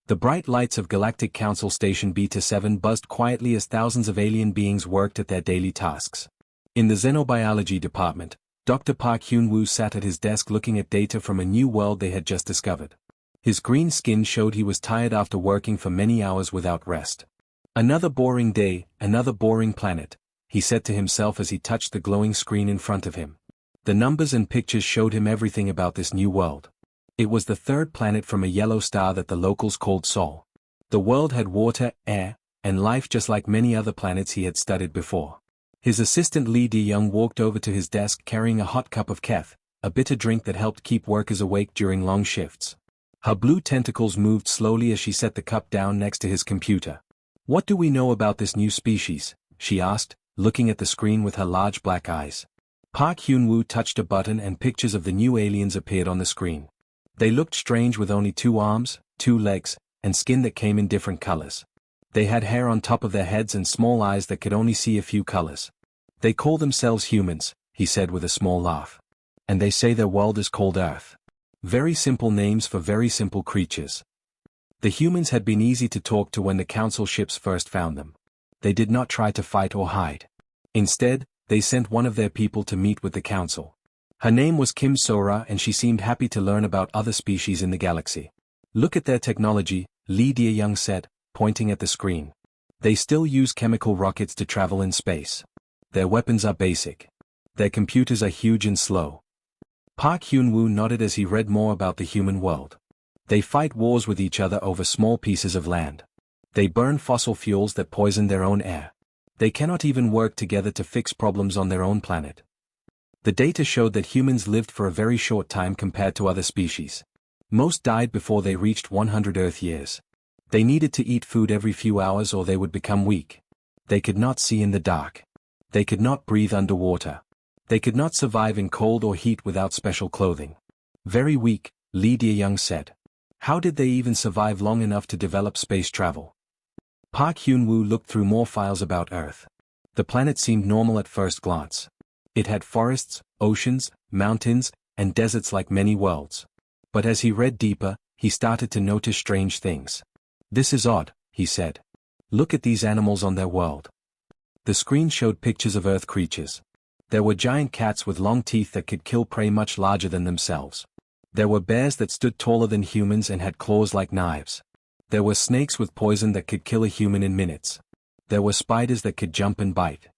The bright lights of Galactic Council Station Beta 7 buzzed quietly as thousands of alien beings worked at their daily tasks. In the Xenobiology department, Dr. Park Hyun-woo sat at his desk looking at data from a new world they had just discovered. His green skin showed he was tired after working for many hours without rest. Another boring day, another boring planet, he said to himself as he touched the glowing screen in front of him. The numbers and pictures showed him everything about this new world. It was the third planet from a yellow star that the locals called Sol. The world had water, air, and life just like many other planets he had studied before. His assistant Lee De-young walked over to his desk carrying a hot cup of kef, a bitter drink that helped keep workers awake during long shifts. Her blue tentacles moved slowly as she set the cup down next to his computer. "What do we know about this new species?" she asked, looking at the screen with her large black eyes. Park Hyun-woo touched a button and pictures of the new aliens appeared on the screen. They looked strange with only 2 arms, 2 legs, and skin that came in different colors. They had hair on top of their heads and small eyes that could only see a few colors. "They call themselves humans," he said with a small laugh. "And they say their world is called Earth." Very simple names for very simple creatures. The humans had been easy to talk to when the council ships first found them. They did not try to fight or hide. Instead, they sent one of their people to meet with the council. Her name was Kim Sora and she seemed happy to learn about other species in the galaxy. "Look at their technology," Lee De-young said, pointing at the screen. "They still use chemical rockets to travel in space. Their weapons are basic. Their computers are huge and slow." Park Hyun-woo nodded as he read more about the human world. They fight wars with each other over small pieces of land. They burn fossil fuels that poison their own air. They cannot even work together to fix problems on their own planet. The data showed that humans lived for a very short time compared to other species. Most died before they reached 100 Earth years. They needed to eat food every few hours or they would become weak. They could not see in the dark. They could not breathe underwater. They could not survive in cold or heat without special clothing. "Very weak," Lee De-young said. "How did they even survive long enough to develop space travel?" Park Hyun-woo looked through more files about Earth. The planet seemed normal at first glance. It had forests, oceans, mountains, and deserts like many worlds. But as he read deeper, he started to notice strange things. "This is odd," he said. "Look at these animals on their world." The screen showed pictures of Earth creatures. There were giant cats with long teeth that could kill prey much larger than themselves. There were bears that stood taller than humans and had claws like knives. There were snakes with poison that could kill a human in minutes. There were spiders that could jump and bite.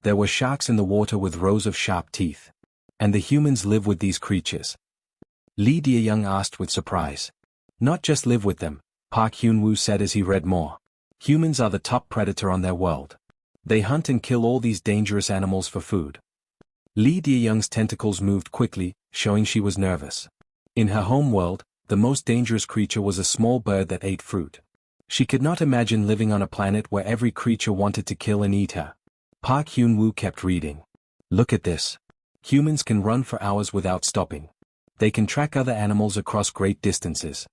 There were sharks in the water with rows of sharp teeth. And the humans live with these creatures? Lee De-young asked with surprise. "Not just live with them," Park Hyun-woo said as he read more. "Humans are the top predator on their world. They hunt and kill all these dangerous animals for food." Lee De-young's tentacles moved quickly, showing she was nervous. In her home world, the most dangerous creature was a small bird that ate fruit. She could not imagine living on a planet where every creature wanted to kill and eat her. Park Hyun-woo kept reading. "Look at this. Humans can run for hours without stopping. They can track other animals across great distances.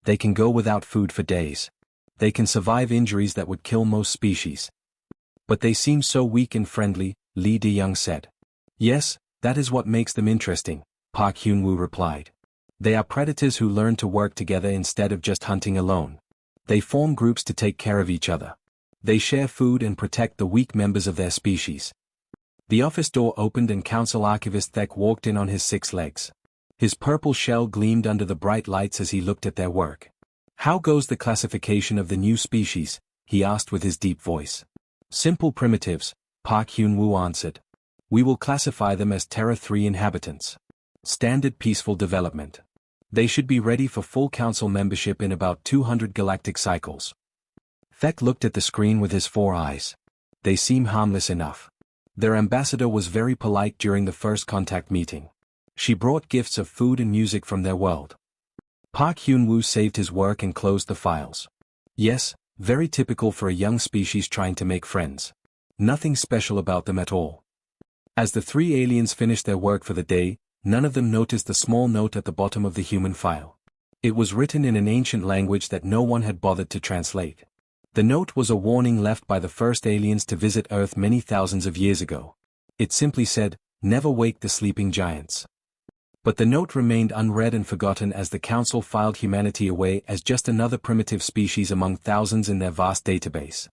They can go without food for days. They can survive injuries that would kill most species. But they seem so weak and friendly," Lee De-young said. "Yes, that is what makes them interesting," Park Hyun-woo replied. "They are predators who learn to work together instead of just hunting alone. They form groups to take care of each other. They share food and protect the weak members of their species." The office door opened and Council Archivist Thek walked in on his 6 legs. His purple shell gleamed under the bright lights as he looked at their work. "How goes the classification of the new species?" he asked with his deep voice. "Simple primitives," Park Hyun-woo answered. "We will classify them as Terra 3 inhabitants. Standard peaceful development. They should be ready for full council membership in about 200 galactic cycles." Thek looked at the screen with his 4 eyes. "They seem harmless enough." Their ambassador was very polite during the first contact meeting. She brought gifts of food and music from their world. Park Hyun-woo saved his work and closed the files. Yes, very typical for a young species trying to make friends. Nothing special about them at all. As the 3 aliens finished their work for the day, none of them noticed the small note at the bottom of the human file. It was written in an ancient language that no one had bothered to translate. The note was a warning left by the first aliens to visit Earth many thousands of years ago. It simply said, "Never wake the sleeping giants." But the note remained unread and forgotten as the council filed humanity away as just another primitive species among thousands in their vast database.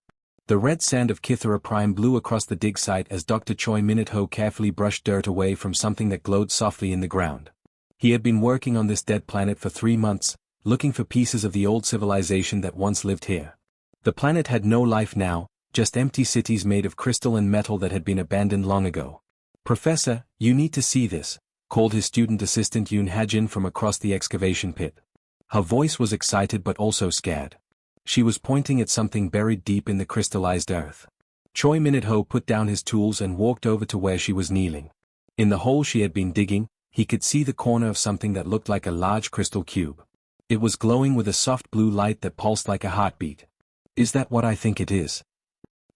The red sand of Kithara Prime blew across the dig site as Dr. Choi Minute-ho carefully brushed dirt away from something that glowed softly in the ground. He had been working on this dead planet for 3 months, looking for pieces of the old civilization that once lived here. The planet had no life now, just empty cities made of crystal and metal that had been abandoned long ago. "Professor, you need to see this," called his student assistant Yoon Hajin from across the excavation pit. Her voice was excited but also scared. She was pointing at something buried deep in the crystallized earth. Choi Minute-ho put down his tools and walked over to where she was kneeling. In the hole she had been digging, he could see the corner of something that looked like a large crystal cube. It was glowing with a soft blue light that pulsed like a heartbeat. "Is that what I think it is?"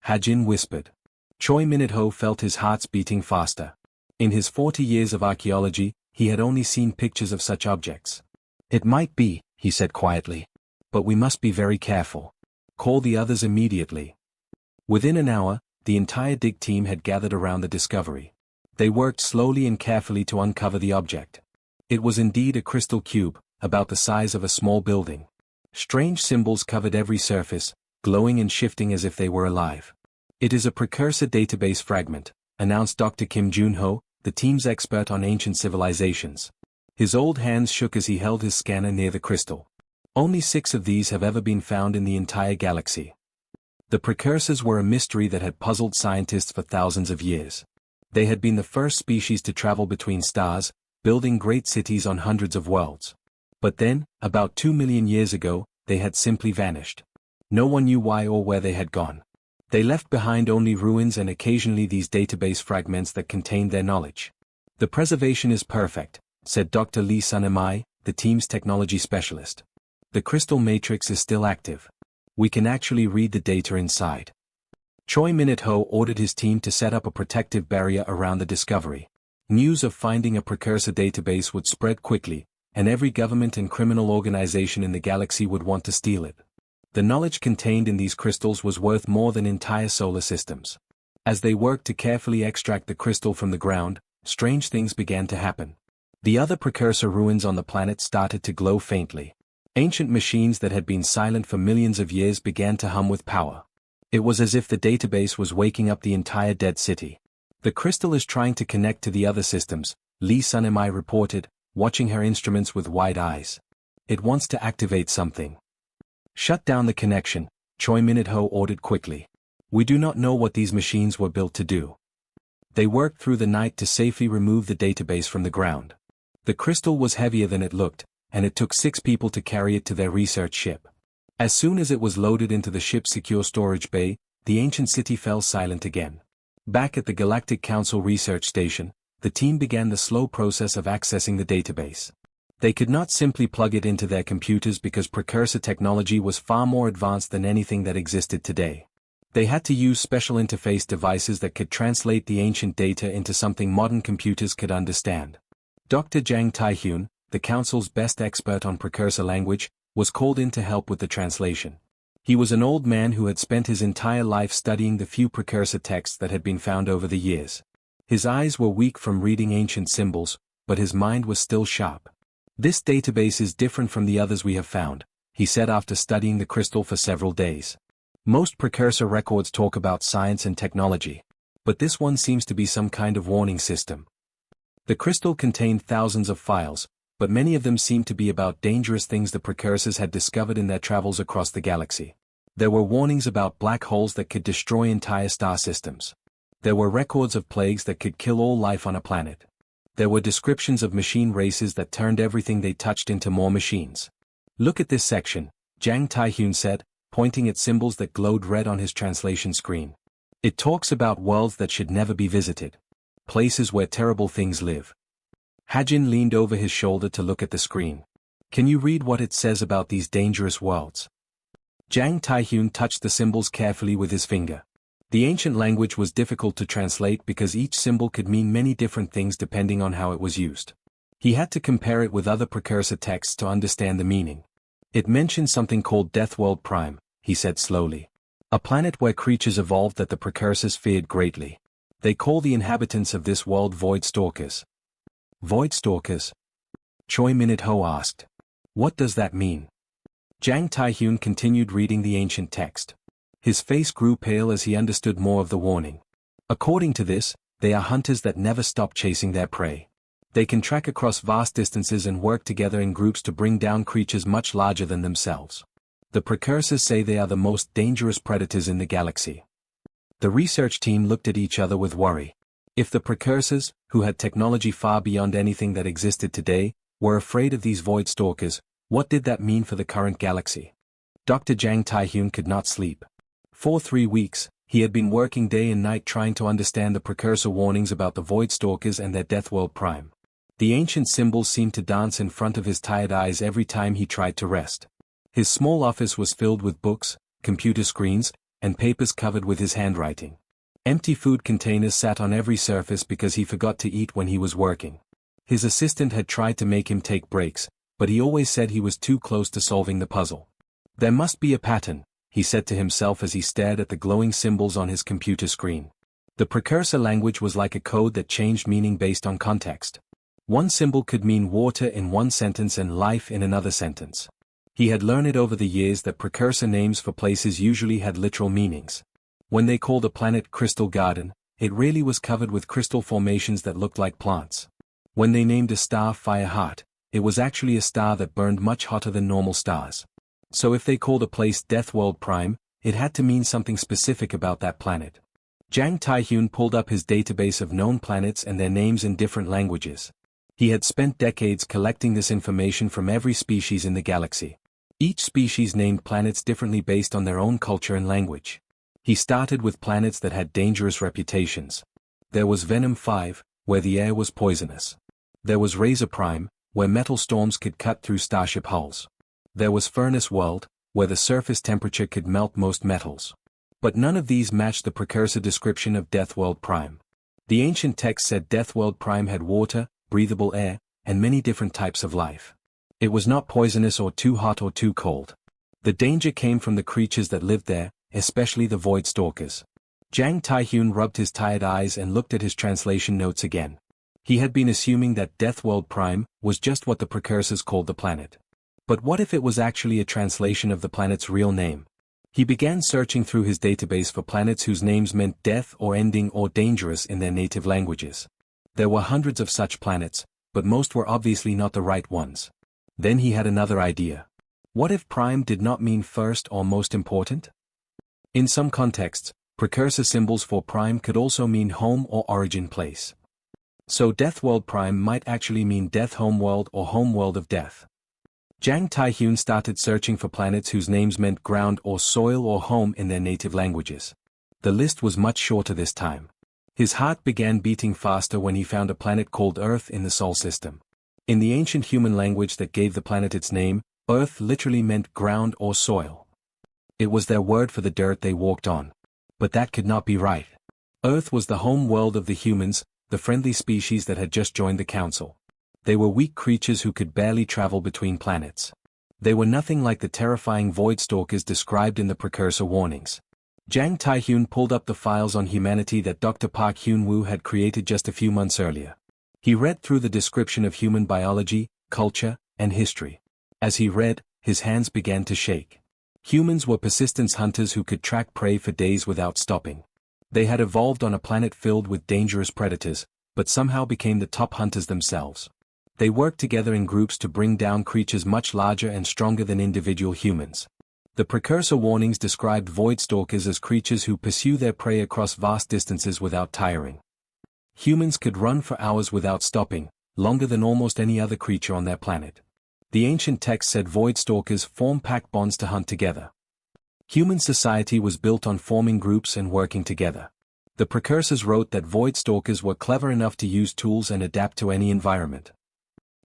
Hajin whispered. Choi Minute-ho felt his hearts beating faster. In his 40 years of archaeology, he had only seen pictures of such objects. "It might be," he said quietly. "But we must be very careful. Call the others immediately." Within an hour, the entire dig team had gathered around the discovery. They worked slowly and carefully to uncover the object. It was indeed a crystal cube, about the size of a small building. Strange symbols covered every surface, glowing and shifting as if they were alive. "It is a precursor database fragment," announced Dr. Kim Jun-ho, the team's expert on ancient civilizations. His old hands shook as he held his scanner near the crystal. "Only 6 of these have ever been found in the entire galaxy." The precursors were a mystery that had puzzled scientists for thousands of years. They had been the first species to travel between stars, building great cities on hundreds of worlds. But then, about 2 million years ago, they had simply vanished. No one knew why or where they had gone. They left behind only ruins and occasionally these database fragments that contained their knowledge. "The preservation is perfect," said Dr. Lee Sun-Amai, the team's technology specialist. "The crystal matrix is still active. We can actually read the data inside." Choi Minute-ho ordered his team to set up a protective barrier around the discovery. News of finding a precursor database would spread quickly, and every government and criminal organization in the galaxy would want to steal it. The knowledge contained in these crystals was worth more than entire solar systems. As they worked to carefully extract the crystal from the ground, strange things began to happen. The other precursor ruins on the planet started to glow faintly. Ancient machines that had been silent for millions of years began to hum with power. It was as if the database was waking up the entire dead city. "The crystal is trying to connect to the other systems," Lee Sun-Amai reported, watching her instruments with wide eyes. "It wants to activate something." "Shut down the connection," Choi Minute-ho ordered quickly. "We do not know what these machines were built to do." They worked through the night to safely remove the database from the ground. The crystal was heavier than it looked, and it took 6 people to carry it to their research ship. As soon as it was loaded into the ship's secure storage bay, the ancient city fell silent again. Back at the Galactic Council research station, the team began the slow process of accessing the database. They could not simply plug it into their computers because precursor technology was far more advanced than anything that existed today. They had to use special interface devices that could translate the ancient data into something modern computers could understand. Dr. Jang Tae-hyun, the council's best expert on precursor language, was called in to help with the translation. He was an old man who had spent his entire life studying the few precursor texts that had been found over the years. His eyes were weak from reading ancient symbols, but his mind was still sharp. "This database is different from the others we have found," he said after studying the crystal for several days. "Most precursor records talk about science and technology. But this one seems to be some kind of warning system." The crystal contained thousands of files, but many of them seemed to be about dangerous things the precursors had discovered in their travels across the galaxy. There were warnings about black holes that could destroy entire star systems. There were records of plagues that could kill all life on a planet. There were descriptions of machine races that turned everything they touched into more machines. "Look at this section," Jang Tae-hyun said, pointing at symbols that glowed red on his translation screen. "It talks about worlds that should never be visited. Places where terrible things live." Hajin leaned over his shoulder to look at the screen. "Can you read what it says about these dangerous worlds?" Jang Tae-hyun touched the symbols carefully with his finger. The ancient language was difficult to translate because each symbol could mean many different things depending on how it was used. He had to compare it with other precursor texts to understand the meaning. "It mentioned something called Deathworld Prime," he said slowly. "A planet where creatures evolved that the precursors feared greatly. They call the inhabitants of this world Void Stalkers." "Void Stalkers?" Choi Minute Ho asked. What does that mean? Jang Taehyun continued reading the ancient text. His face grew pale as he understood more of the warning. According to this, they are hunters that never stop chasing their prey. They can track across vast distances and work together in groups to bring down creatures much larger than themselves. The precursors say they are the most dangerous predators in the galaxy. The research team looked at each other with worry. If the precursors, who had technology far beyond anything that existed today, were afraid of these void stalkers, what did that mean for the current galaxy? Dr. Jang Taehyun could not sleep. For 3 weeks, he had been working day and night trying to understand the precursor warnings about the void stalkers and their death world prime. The ancient symbols seemed to dance in front of his tired eyes every time he tried to rest. His small office was filled with books, computer screens, and papers covered with his handwriting. Empty food containers sat on every surface because he forgot to eat when he was working. His assistant had tried to make him take breaks, but he always said he was too close to solving the puzzle. There must be a pattern, he said to himself as he stared at the glowing symbols on his computer screen. The precursor language was like a code that changed meaning based on context. One symbol could mean water in one sentence and life in another sentence. He had learned it over the years that precursor names for places usually had literal meanings. When they called a planet Crystal Garden, it really was covered with crystal formations that looked like plants. When they named a star Fireheart, it was actually a star that burned much hotter than normal stars. So if they called a place Death World Prime, it had to mean something specific about that planet. Jang Taehyun pulled up his database of known planets and their names in different languages. He had spent decades collecting this information from every species in the galaxy. Each species named planets differently based on their own culture and language. He started with planets that had dangerous reputations. There was Venom 5, where the air was poisonous. There was Razor Prime, where metal storms could cut through starship hulls. There was Furnace World, where the surface temperature could melt most metals. But none of these matched the precursor description of Death World Prime. The ancient text said Death World Prime had water, breathable air, and many different types of life. It was not poisonous or too hot or too cold. The danger came from the creatures that lived there, especially the void stalkers. Jang Taehyun rubbed his tired eyes and looked at his translation notes again. He had been assuming that Death World Prime was just what the precursors called the planet. But what if it was actually a translation of the planet's real name? He began searching through his database for planets whose names meant death or ending or dangerous in their native languages. There were hundreds of such planets, but most were obviously not the right ones. Then he had another idea. What if prime did not mean first or most important? In some contexts, precursor symbols for prime could also mean home or origin place. So Death World Prime might actually mean Death Home World or Home World of Death. Jang Taehyun started searching for planets whose names meant ground or soil or home in their native languages. The list was much shorter this time. His heart began beating faster when he found a planet called Earth in the Sol system. In the ancient human language that gave the planet its name, Earth literally meant ground or soil. It was their word for the dirt they walked on. But that could not be right. Earth was the home world of the humans, the friendly species that had just joined the council. They were weak creatures who could barely travel between planets. They were nothing like the terrifying void stalkers described in the precursor warnings. Jang Taehyun pulled up the files on humanity that Dr. Park Hyun-woo had created just a few months earlier. He read through the description of human biology, culture, and history. As he read, his hands began to shake. Humans were persistence hunters who could track prey for days without stopping. They had evolved on a planet filled with dangerous predators, but somehow became the top hunters themselves. They worked together in groups to bring down creatures much larger and stronger than individual humans. The precursor warnings described void stalkers as creatures who pursue their prey across vast distances without tiring. Humans could run for hours without stopping, longer than almost any other creature on their planet. The ancient text said void stalkers form pack bonds to hunt together. Human society was built on forming groups and working together. The precursors wrote that void stalkers were clever enough to use tools and adapt to any environment.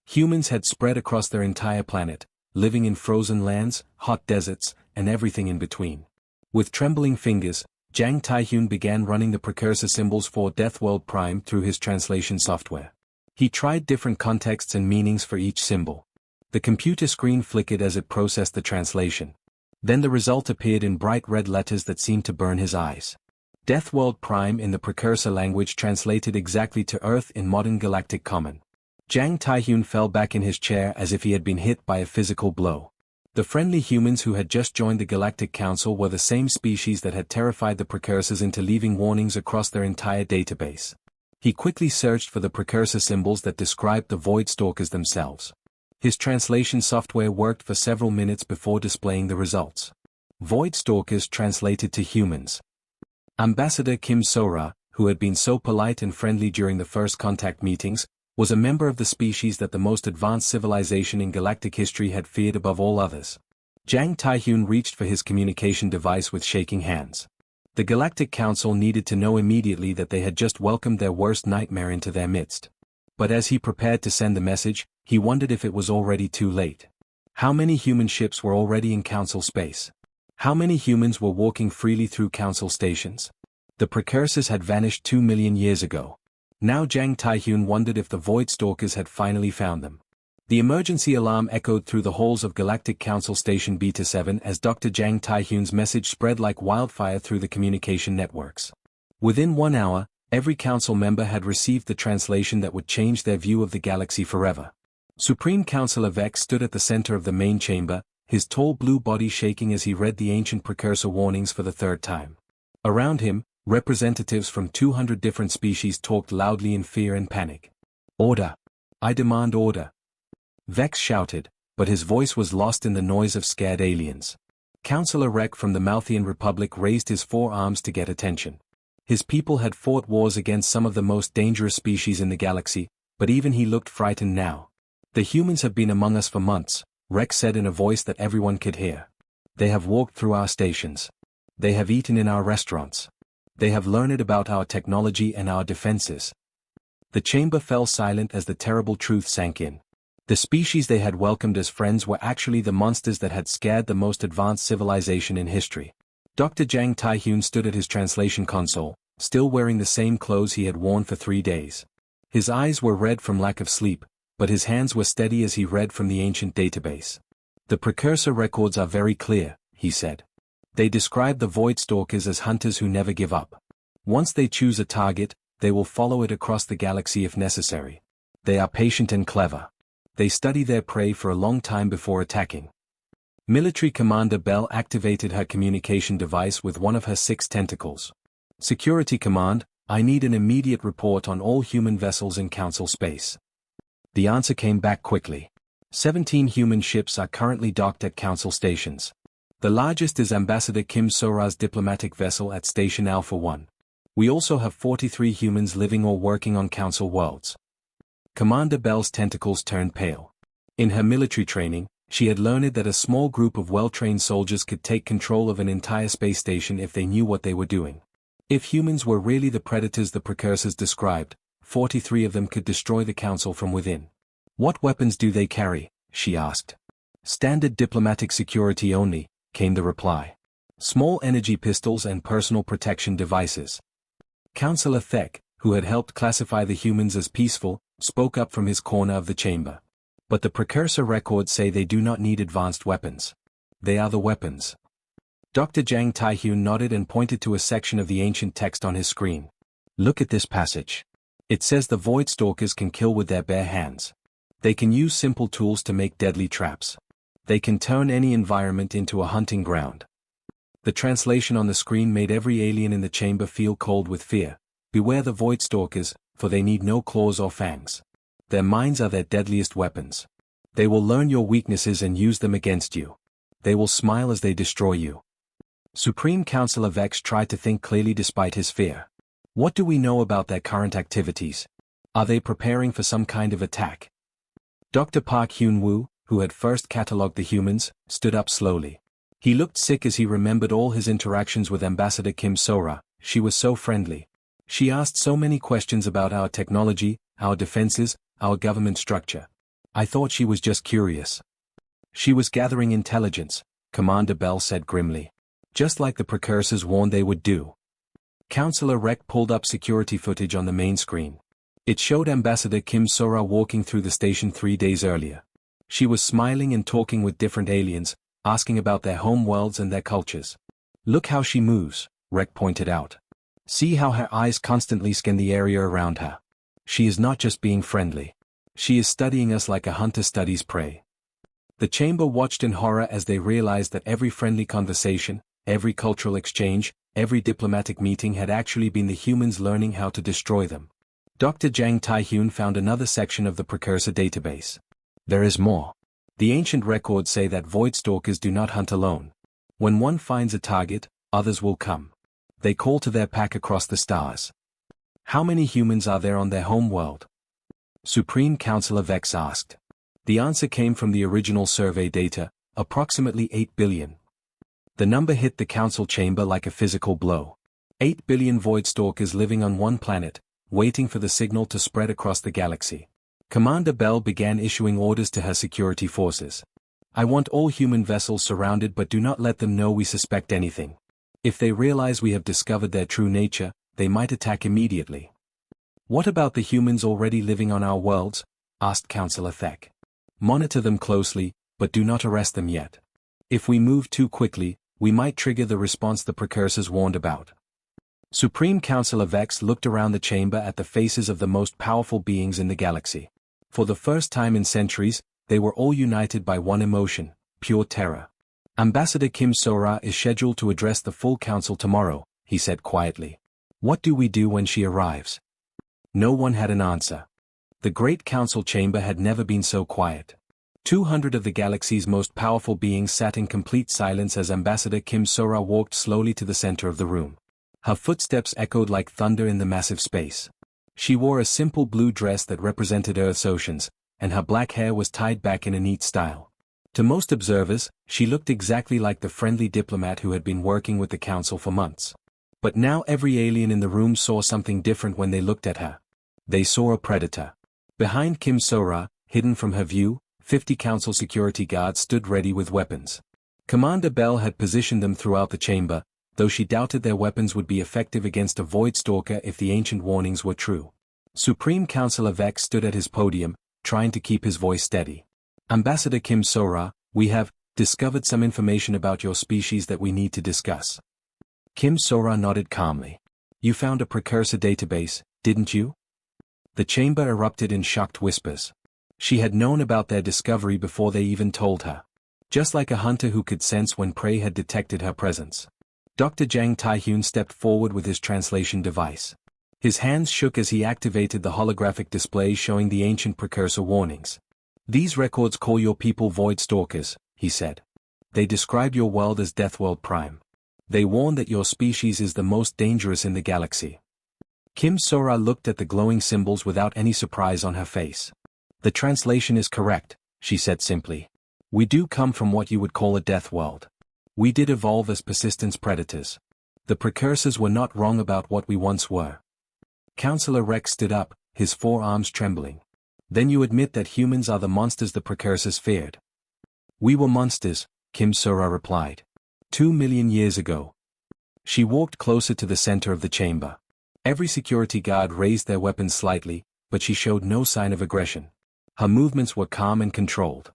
Humans had spread across their entire planet, living in frozen lands, hot deserts, and everything in between. With trembling fingers, Jang Taehyun began running the precursor symbols for Death World Prime through his translation software. He tried different contexts and meanings for each symbol. The computer screen flickered as it processed the translation. Then the result appeared in bright red letters that seemed to burn his eyes. Death World Prime in the precursor language translated exactly to Earth in modern Galactic Common. Jang Taehyun fell back in his chair as if he had been hit by a physical blow. The friendly humans who had just joined the Galactic Council were the same species that had terrified the precursors into leaving warnings across their entire database. He quickly searched for the precursor symbols that described the Void Stalkers themselves. His translation software worked for several minutes before displaying the results. Void Stalkers translated to humans. Ambassador Kim Sora, who had been so polite and friendly during the first contact meetings, was a member of the species that the most advanced civilization in galactic history had feared above all others. Jang Taehyun reached for his communication device with shaking hands. The Galactic Council needed to know immediately that they had just welcomed their worst nightmare into their midst. But as he prepared to send the message, he wondered if it was already too late. How many human ships were already in Council space? How many humans were walking freely through Council stations? The precursors had vanished 2 million years ago. Now Jang Taehyun wondered if the Void Stalkers had finally found them. The emergency alarm echoed through the halls of Galactic Council Station Beta 7 as Dr. Jang Taehyun's message spread like wildfire through the communication networks. Within 1 hour, every council member had received the translation that would change their view of the galaxy forever. Supreme Councilor Vex stood at the center of the main chamber, his tall blue body shaking as he read the ancient precursor warnings for the third time. Around him, representatives from 200 different species talked loudly in fear and panic. "Order! I demand order!" Vex shouted, but his voice was lost in the noise of scared aliens. Councilor Rek from the Malthian Republic raised his forearms to get attention. His people had fought wars against some of the most dangerous species in the galaxy, but even he looked frightened now. "The humans have been among us for months," Rek said in a voice that everyone could hear. "They have walked through our stations. They have eaten in our restaurants. They have learned about our technology and our defenses." The chamber fell silent as the terrible truth sank in. The species they had welcomed as friends were actually the monsters that had scared the most advanced civilization in history. Dr. Jang Taehyun stood at his translation console, still wearing the same clothes he had worn for 3 days. His eyes were red from lack of sleep, but his hands were steady as he read from the ancient database. "The precursor records are very clear," he said. "They describe the Void Stalkers as hunters who never give up. Once they choose a target, they will follow it across the galaxy if necessary. They are patient and clever. They study their prey for a long time before attacking." Military Commander Bell activated her communication device with one of her 6 tentacles. "Security Command, I need an immediate report on all human vessels in Council space." The answer came back quickly. 17 human ships are currently docked at Council stations. The largest is Ambassador Kim Sora's diplomatic vessel at Station Alpha 1. We also have 43 humans living or working on Council worlds. Commander Bell's tentacles turned pale. In her military training, she had learned that a small group of well-trained soldiers could take control of an entire space station if they knew what they were doing. If humans were really the predators the precursors described, 43 of them could destroy the Council from within. "What weapons do they carry?" she asked. "Standard diplomatic security only," came the reply. "Small energy pistols and personal protection devices." Councillor Thek, who had helped classify the humans as peaceful, spoke up from his corner of the chamber. "But the precursor records say they do not need advanced weapons. They are the weapons." Dr. Jang Taehyun nodded and pointed to a section of the ancient text on his screen. "Look at this passage. It says the Void Stalkers can kill with their bare hands. They can use simple tools to make deadly traps. They can turn any environment into a hunting ground." The translation on the screen made every alien in the chamber feel cold with fear. "Beware the Void Stalkers, for they need no claws or fangs. Their minds are their deadliest weapons. They will learn your weaknesses and use them against you. They will smile as they destroy you." Supreme Councilor Vex tried to think clearly despite his fear. "What do we know about their current activities? Are they preparing for some kind of attack?" Dr. Park Hyun-woo, who had first catalogued the humans, stood up slowly. He looked sick as he remembered all his interactions with Ambassador Kim Sora. She was so friendly. She asked so many questions about our technology, our defenses, our government structure. I thought she was just curious. "She was gathering intelligence," Commander Bell said grimly. "Just like the precursors warned they would do." Councillor Rek pulled up security footage on the main screen. It showed Ambassador Kim Sora walking through the station 3 days earlier. She was smiling and talking with different aliens, asking about their home worlds and their cultures. "Look how she moves," Rek pointed out. "See how her eyes constantly scan the area around her. She is not just being friendly. She is studying us like a hunter studies prey. The chamber watched in horror as they realized that every friendly conversation, every cultural exchange, every diplomatic meeting had actually been the humans learning how to destroy them. Dr. Jang Taehyun found another section of the precursor database. There is more. The ancient records say that voidstalkers do not hunt alone. When one finds a target, others will come. They call to their pack across the stars. How many humans are there on their home world? Supreme Counselor Vex asked. The answer came from the original survey data, approximately 8 billion. The number hit the council chamber like a physical blow. 8 billion voidstalkers living on one planet, waiting for the signal to spread across the galaxy. Commander Bell began issuing orders to her security forces. I want all human vessels surrounded, but do not let them know we suspect anything. If they realize we have discovered their true nature, they might attack immediately. What about the humans already living on our worlds? Asked Counselor Thek. Monitor them closely, but do not arrest them yet. If we move too quickly, we might trigger the response the precursors warned about. Supreme Counselor Vex looked around the chamber at the faces of the most powerful beings in the galaxy. For the first time in centuries, they were all united by one emotion, pure terror. Ambassador Kim So-ra is scheduled to address the full council tomorrow, he said quietly. What do we do when she arrives? No one had an answer. The great council chamber had never been so quiet. 200 of the galaxy's most powerful beings sat in complete silence as Ambassador Kim So-ra walked slowly to the center of the room. Her footsteps echoed like thunder in the massive space. She wore a simple blue dress that represented Earth's oceans, and her black hair was tied back in a neat style. To most observers, she looked exactly like the friendly diplomat who had been working with the council for months. But now every alien in the room saw something different when they looked at her. They saw a predator. Behind Kim So-ra, hidden from her view, 50 council security guards stood ready with weapons. Commander Bell had positioned them throughout the chamber, though she doubted their weapons would be effective against a voidstalker if the ancient warnings were true. Supreme Counselor Vex stood at his podium, trying to keep his voice steady. Ambassador Kim So-ra, we have discovered some information about your species that we need to discuss. Kim So-ra nodded calmly. You found a precursor database, didn't you? The chamber erupted in shocked whispers. She had known about their discovery before they even told her. Just like a hunter who could sense when prey had detected her presence. Dr. Jang Taehyun stepped forward with his translation device. His hands shook as he activated the holographic display showing the ancient precursor warnings. These records call your people void stalkers, he said. They describe your world as Deathworld Prime. They warn that your species is the most dangerous in the galaxy. Kim So-ra looked at the glowing symbols without any surprise on her face. The translation is correct, she said simply. We do come from what you would call a death world. We did evolve as persistence predators. The precursors were not wrong about what we once were. Counselor Rex stood up, his forearms trembling. Then you admit that humans are the monsters the precursors feared. We were monsters, Kim So-ra replied. 2 million years ago. She walked closer to the center of the chamber. Every security guard raised their weapons slightly, but she showed no sign of aggression. Her movements were calm and controlled.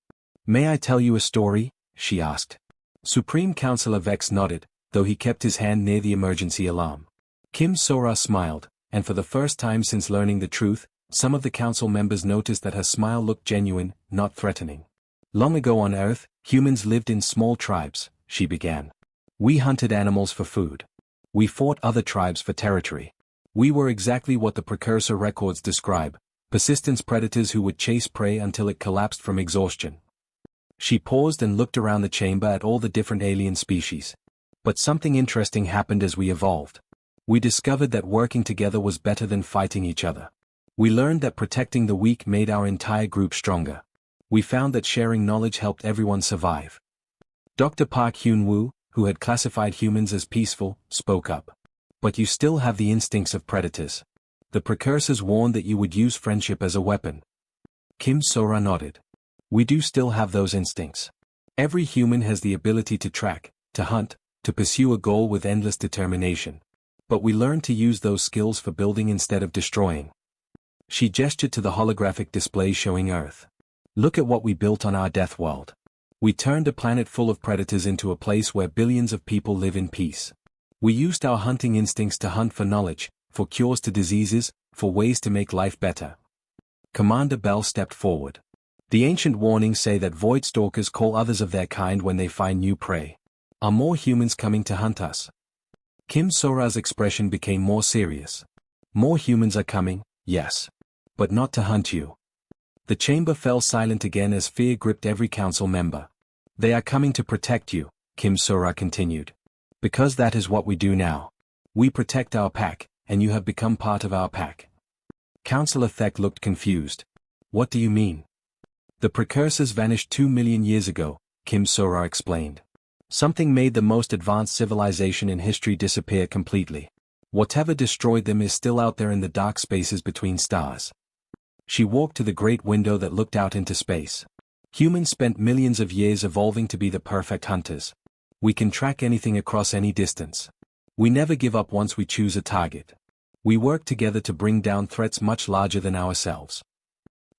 May I tell you a story? She asked. Supreme Counselor Vex nodded, though he kept his hand near the emergency alarm. Kim So-ra smiled, and for the first time since learning the truth, some of the council members noticed that her smile looked genuine, not threatening. Long ago on Earth, humans lived in small tribes, she began. We hunted animals for food. We fought other tribes for territory. We were exactly what the precursor records describe, persistence predators who would chase prey until it collapsed from exhaustion. She paused and looked around the chamber at all the different alien species. But something interesting happened as we evolved. We discovered that working together was better than fighting each other. We learned that protecting the weak made our entire group stronger. We found that sharing knowledge helped everyone survive. Dr. Park Hyun-woo, who had classified humans as peaceful, spoke up. But you still have the instincts of predators. The precursors warned that you would use friendship as a weapon. Kim So-ra nodded. We do still have those instincts. Every human has the ability to track, to hunt, to pursue a goal with endless determination. But we learn to use those skills for building instead of destroying. She gestured to the holographic display showing Earth. Look at what we built on our death world. We turned a planet full of predators into a place where billions of people live in peace. We used our hunting instincts to hunt for knowledge, for cures to diseases, for ways to make life better. Commander Bell stepped forward. The ancient warnings say that void stalkers call others of their kind when they find new prey. Are more humans coming to hunt us? Kim Sora's expression became more serious. More humans are coming, yes. But not to hunt you. The chamber fell silent again as fear gripped every council member. They are coming to protect you, Kim Sora continued. Because that is what we do now. We protect our pack, and you have become part of our pack. Councillor Thek looked confused. What do you mean? The precursors vanished 2 million years ago, Kim Sora explained. Something made the most advanced civilization in history disappear completely. Whatever destroyed them is still out there in the dark spaces between stars. She walked to the great window that looked out into space. Humans spent millions of years evolving to be the perfect hunters. We can track anything across any distance. We never give up once we choose a target. We work together to bring down threats much larger than ourselves.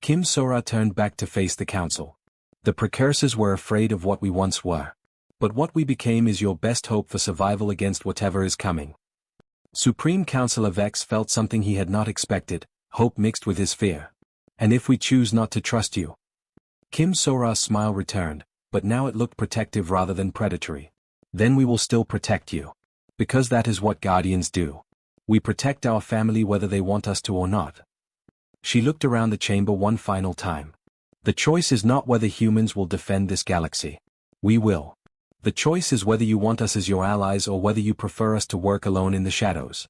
Kim Sora turned back to face the council. The precursors were afraid of what we once were. But what we became is your best hope for survival against whatever is coming. Supreme Councillor Vex felt something he had not expected, hope mixed with his fear. And if we choose not to trust you? Kim Sora's smile returned, but now it looked protective rather than predatory. Then we will still protect you. Because that is what guardians do. We protect our family whether they want us to or not. She looked around the chamber one final time. The choice is not whether humans will defend this galaxy. We will. The choice is whether you want us as your allies or whether you prefer us to work alone in the shadows.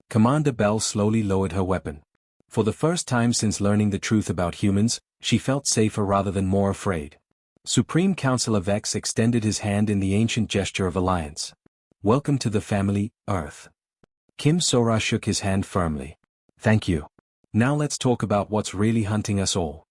Commander Bell slowly lowered her weapon. For the first time since learning the truth about humans, she felt safer rather than more afraid. Supreme Councillor Vex extended his hand in the ancient gesture of alliance. Welcome to the family, Earth. Kim Sora shook his hand firmly. Thank you. Now let's talk about what's really hunting us all.